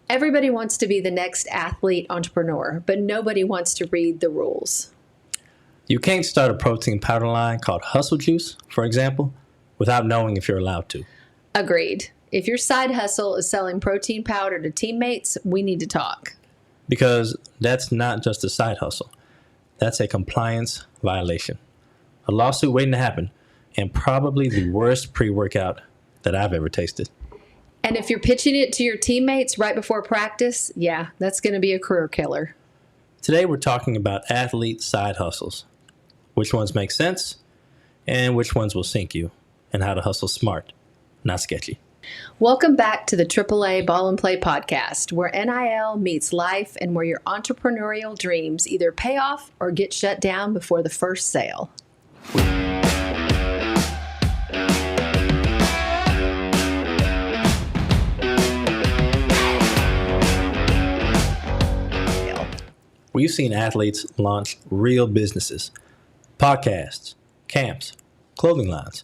Everybody wants to be the next athlete entrepreneur, but nobody wants to read the rules. You can't start a protein powder line called Hustle Juice, for example, without knowing if you're allowed to. Agreed. If your side hustle is selling protein powder to teammates, we need to talk. Because that's not just a side hustle. That's a compliance violation. A lawsuit waiting to happen, and probably the worst pre-workout that I've ever tasted. And if you're pitching it to your teammates right before practice, yeah, that's going to be a career killer. Today we're talking about athlete side hustles. Which ones make sense, and which ones will sink you, and how to hustle smart, not sketchy. Welcome back to the AAA Ball and Play podcast, where NIL meets life and where your entrepreneurial dreams either pay off or get shut down before the first sale. We've seen athletes launch real businesses, podcasts, camps, clothing lines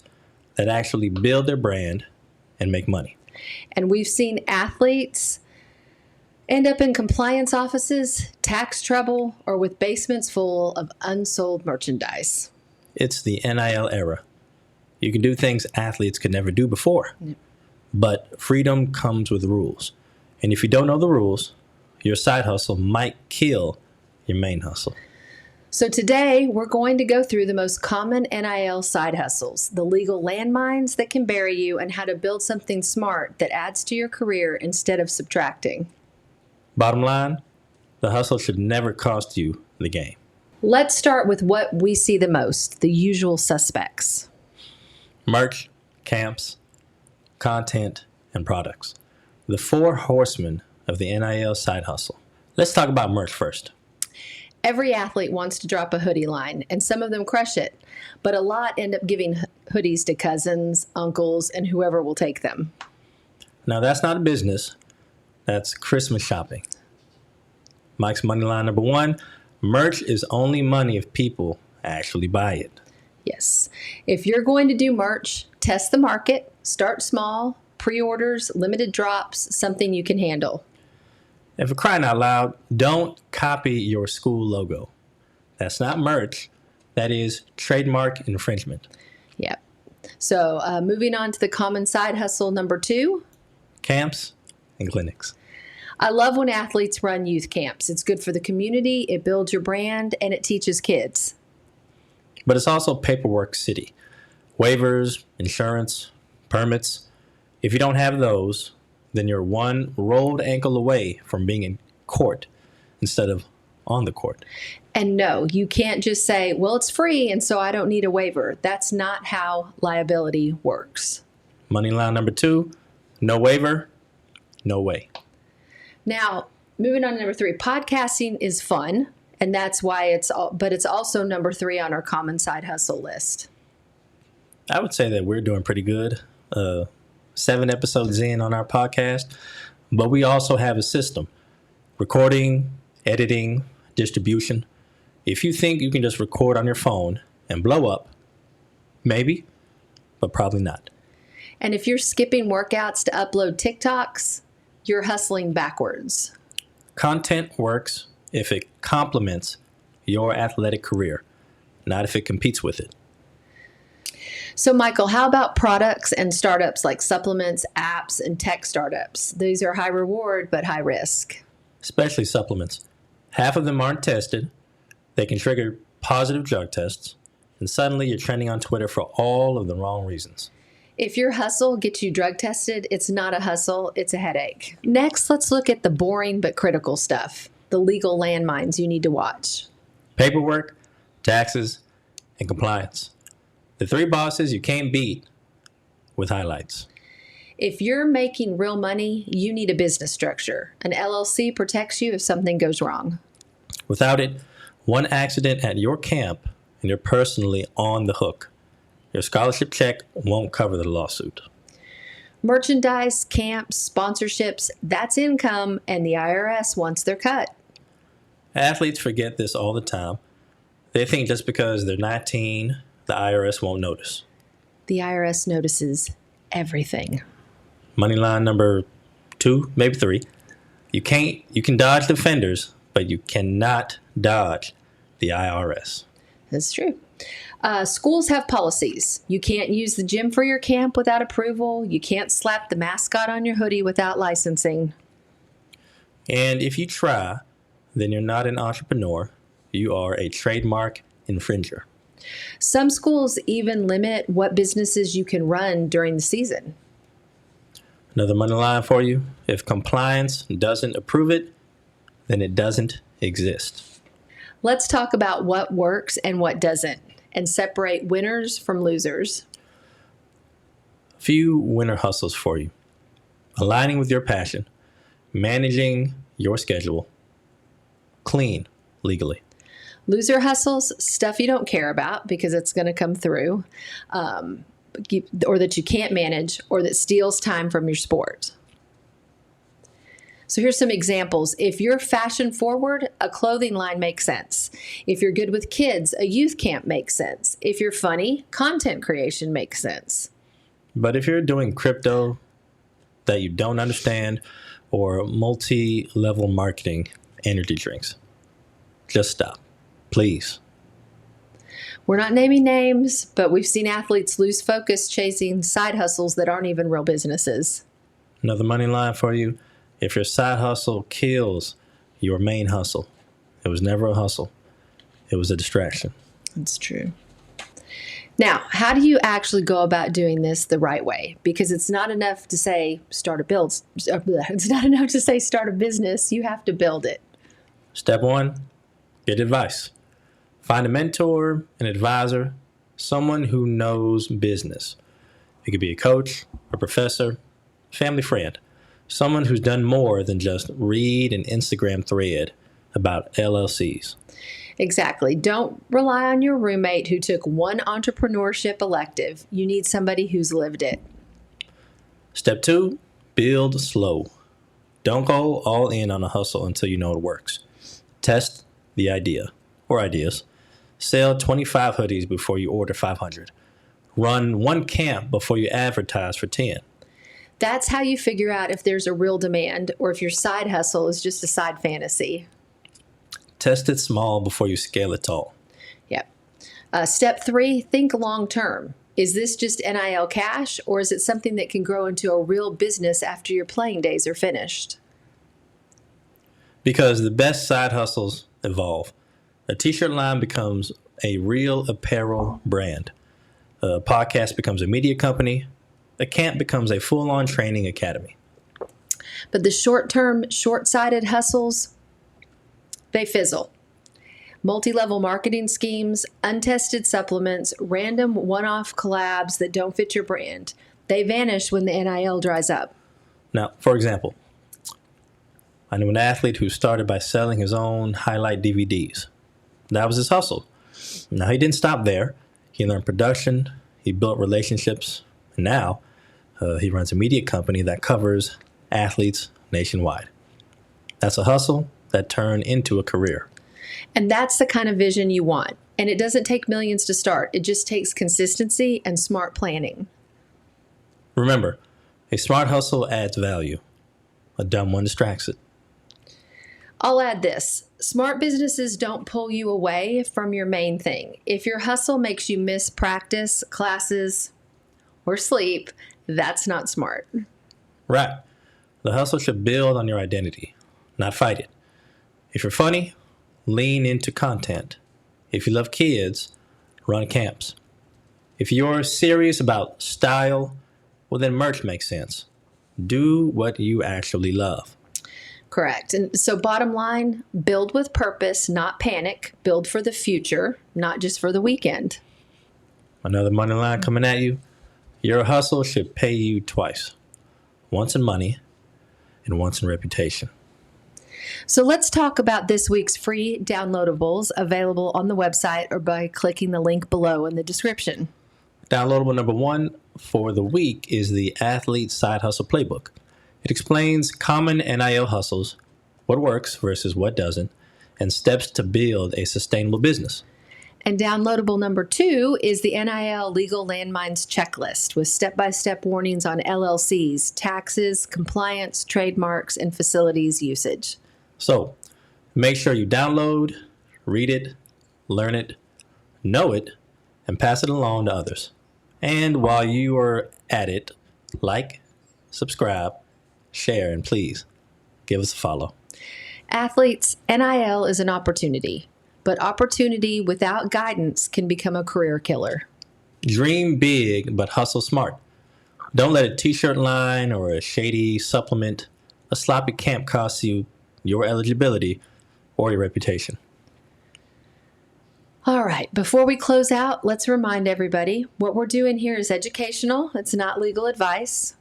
that actually build their brand and make money. And we've seen athletes end up in compliance offices, tax trouble, or with basements full of unsold merchandise. It's the NIL era. You can do things athletes could never do before. Yep. But freedom comes with rules. And if you don't know the rules, your side hustle might kill your main hustle. So today, we're going to go through the most common NIL side hustles, the legal landmines that can bury you, and how to build something smart that adds to your career instead of subtracting. Bottom line, the hustle should never cost you the game. Let's start with what we see the most, the usual suspects. Merch, camps, content, and products. The four horsemen of the NIL side hustle. Let's talk about merch first. Every athlete wants to drop a hoodie line, and some of them crush it, but a lot end up giving hoodies to cousins, uncles, and whoever will take them. Now, that's not a business. That's Christmas shopping. Mike's money line number one, merch is only money if people actually buy it. Yes. If you're going to do merch, test the market, start small, pre-orders, limited drops, something you can handle. And for crying out loud, don't copy your school logo. That's not merch. That is trademark infringement. Yep. So moving on to the common side hustle number two. Camps and clinics. I love when athletes run youth camps. It's good for the community, it builds your brand, and it teaches kids. But it's also paperwork city. Waivers, insurance, permits. If you don't have those, then you're one rolled ankle away from being in court instead of on the court. And no, you can't just say, well, it's free, and so I don't need a waiver. That's not how liability works. Money line number two, no waiver, no way. Now, moving on to number three, podcasting is fun, and that's why it's also number three on our common side hustle list. I would say that we're doing pretty good. 7 episodes in on our podcast, but we also have a system. Recording, editing, distribution. If you think you can just record on your phone and blow up, maybe, but probably not. And if you're skipping workouts to upload TikToks, you're hustling backwards. Content works if it complements your athletic career, not if it competes with it. So, Michael, how about products and startups like supplements, apps, and tech startups? These are high reward, but high risk. Especially supplements. Half of them aren't tested. They can trigger positive drug tests. And suddenly you're trending on Twitter for all of the wrong reasons. If your hustle gets you drug tested, it's not a hustle, it's a headache. Next, let's look at the boring but critical stuff, the legal landmines you need to watch. Paperwork, taxes, and compliance. The three bosses you can't beat with highlights. If you're making real money, you need a business structure. An LLC protects you if something goes wrong. Without it, one accident at your camp and you're personally on the hook. Your scholarship check won't cover the lawsuit. Merchandise, camps, sponsorships, that's income, and the IRS wants their cut. Athletes forget this all the time. They think just because they're 19, the IRS won't notice. The IRS notices everything. Money line number 2, maybe 3. You can dodge defenders, but you cannot dodge the IRS. That's true. Schools have policies. You can't use the gym for your camp without approval. You can't slap the mascot on your hoodie without licensing. And if you try, then you're not an entrepreneur. You are a trademark infringer. Some schools even limit what businesses you can run during the season. Another money line for you. If compliance doesn't approve it, then it doesn't exist. Let's talk about what works and what doesn't, and separate winners from losers. A few winner hustles for you. Aligning with your passion, managing your schedule, clean legally. Loser hustles, stuff you don't care about because it's going to come through, or that you can't manage, or that steals time from your sport. So here's some examples. If you're fashion forward, a clothing line makes sense. If you're good with kids, a youth camp makes sense. If you're funny, content creation makes sense. But if you're doing crypto that you don't understand, or multi-level marketing energy drinks, just stop, please. We're not naming names, but we've seen athletes lose focus chasing side hustles that aren't even real businesses. Another money line for you. If your side hustle kills your main hustle, it was never a hustle. It was a distraction. That's true. Now, how do you actually go about doing this the right way? Because it's not enough to say start a business. You have to build it. Step 1, get advice. Find a mentor, an advisor, someone who knows business. It could be a coach, a professor, family friend, someone who's done more than just read an Instagram thread about LLCs. Exactly. Don't rely on your roommate who took one entrepreneurship elective. You need somebody who's lived it. Step 2, build slow. Don't go all in on a hustle until you know it works. Test the idea or ideas. Sell 25 hoodies before you order 500. Run one camp before you advertise for 10. That's how you figure out if there's a real demand or if your side hustle is just a side fantasy. Test it small before you scale it tall. Yep. Step 3, think long term. Is this just NIL cash, or is it something that can grow into a real business after your playing days are finished? Because the best side hustles evolve. A t-shirt line becomes a real apparel brand. A podcast becomes a media company. A camp becomes a full-on training academy. But the short-term, short-sighted hustles, they fizzle. Multi-level marketing schemes, untested supplements, random one-off collabs that don't fit your brand, they vanish when the NIL dries up. Now, for example, I knew an athlete who started by selling his own highlight DVDs. That was his hustle. Now, he didn't stop there. He learned production. He built relationships. And now, he runs a media company that covers athletes nationwide. That's a hustle that turned into a career. And that's the kind of vision you want. And it doesn't take millions to start. It just takes consistency and smart planning. Remember, a smart hustle adds value. A dumb one distracts it. I'll add this. Smart businesses don't pull you away from your main thing. If your hustle makes you miss practice, classes, or sleep, that's not smart. Right. The hustle should build on your identity, not fight it. If you're funny, lean into content. If you love kids, run camps. If you're serious about style, well, then merch makes sense. Do what you actually love. Correct. And so bottom line, build with purpose, not panic. Build for the future, not just for the weekend. Another money line coming at you. Your hustle should pay you twice. Once in money and once in reputation. So let's talk about this week's free downloadables available on the website or by clicking the link below in the description. Downloadable number 1 for the week is the Athlete Side Hustle Playbook. It explains common NIL hustles, what works versus what doesn't, and steps to build a sustainable business. And downloadable number 2 is the NIL Legal Landmines Checklist with step-by-step warnings on LLCs, taxes, compliance, trademarks, and facilities usage. So make sure you download, read it, learn it, know it, and pass it along to others. And while you are at it, like, subscribe, share, and please give us a follow. Athletes, NIL is an opportunity, but opportunity without guidance can become a career killer. Dream big, but hustle smart. Don't let a t-shirt line or a shady supplement, a sloppy camp cost you your eligibility or your reputation. All right, before we close out, let's remind everybody what we're doing here is educational. It's not legal advice.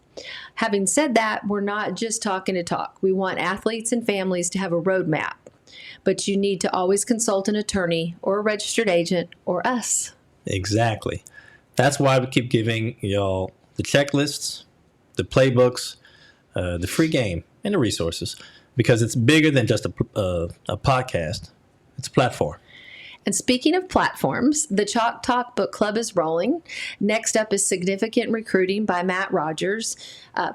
Having said that, we're not just talking to talk. We want athletes and families to have a roadmap, but you need to always consult an attorney or a registered agent or us. Exactly. That's why we keep giving y'all the checklists, the playbooks, the free game, and the resources, because it's bigger than just a podcast. It's a platform. And speaking of platforms, the Chalk Talk Book Club is rolling. Next up is Significant Recruiting by Matt Rogers.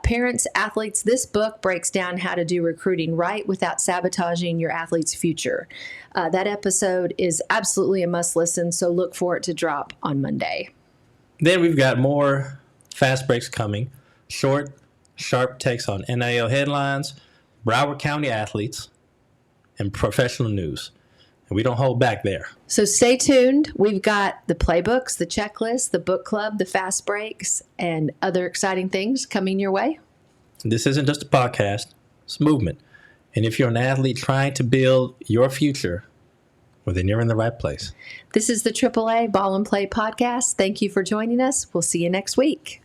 Parents, athletes, this book breaks down how to do recruiting right without sabotaging your athlete's future. That episode is absolutely a must listen, so look for it to drop on Monday. Then we've got more fast breaks coming. Short, sharp takes on NIL headlines, Broward County athletes, and professional news. We don't hold back there. So stay tuned. We've got the playbooks, the checklist, the book club, the fast breaks, and other exciting things coming your way. This isn't just a podcast, it's movement. And if you're an athlete trying to build your future, well, then you're in the right place. This is the AAA Ball and Play podcast. Thank you for joining us. We'll see you next week.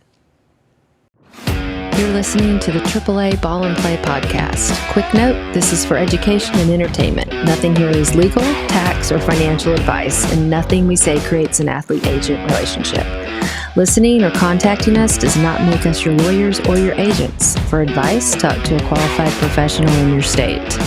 You're listening to the AAA Ball and Play podcast. Quick note, this is for education and entertainment. Nothing here is legal, tax, or financial advice, and nothing we say creates an athlete-agent relationship. Listening or contacting us does not make us your lawyers or your agents. For advice, talk to a qualified professional in your state.